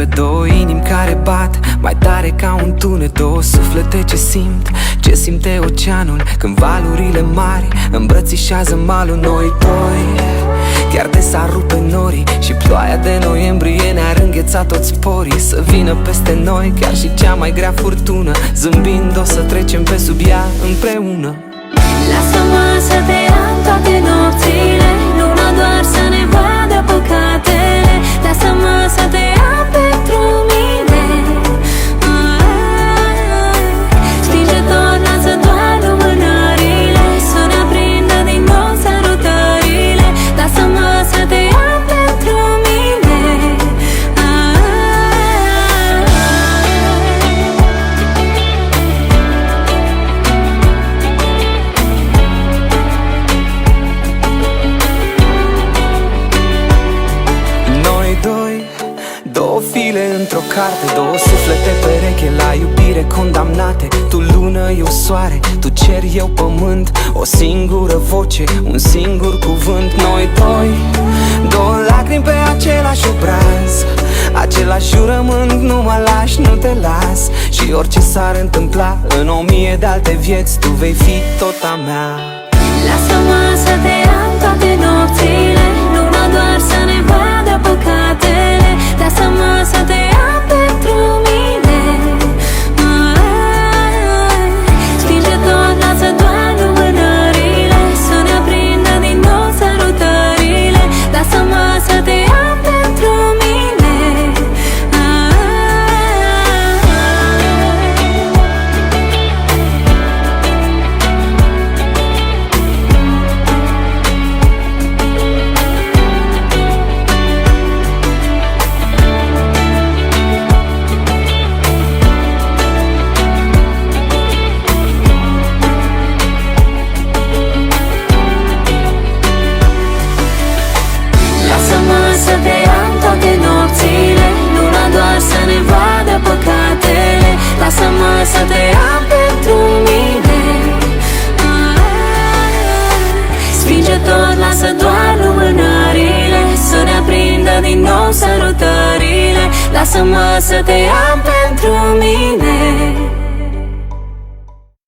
pe două inimi care bat mai tare ca un tunet, două suflete ce simte oceanul când valurile mari îmbrățișează malul. Noi doi, chiar de s-ar rupe norii și ploaia de noiembrie ne-ar îngheța toți sporii. Să vină peste noi chiar și cea mai grea furtună, zâmbind o să trecem pe sub ea împreună. Lasă-mă să te am toate nopțile, luna doar să ne vadă păcatele. Lasă-mă să te am pentru mine. Stinge tot, lasă doar lumânările să ne aprindă din nou sărutările. Lasă-mă să te am pentru mine. Două file într-o carte, două suflete pereche la iubire condamnate. Tu lună, eu soare, tu cer, eu pământ, o singură voce, un singur cuvânt. Noi doi, două lacrimi pe același obraz, același jurământ, nu mă lași, nu te las. Și orice s-ar întâmpla în 1000 de alte vieți, tu vei fi tot a mea. Lasă-mă să te am toate nopțile, luna doar să ne vadă păcatele. Lasă-mă să te am pentru mine. Stinge tot, lasă doar lumânările să ne aprindă din nou sărutările. Lasă-mă să te am pentru mine. Să te am toate nopțile, luna doar să ne vadă păcatele. Lasă-mă să te am pentru mine. Sfinge tot, lasă doar lumânările să ne aprindă din nou sărutările. Lasă-mă să te am pentru mine.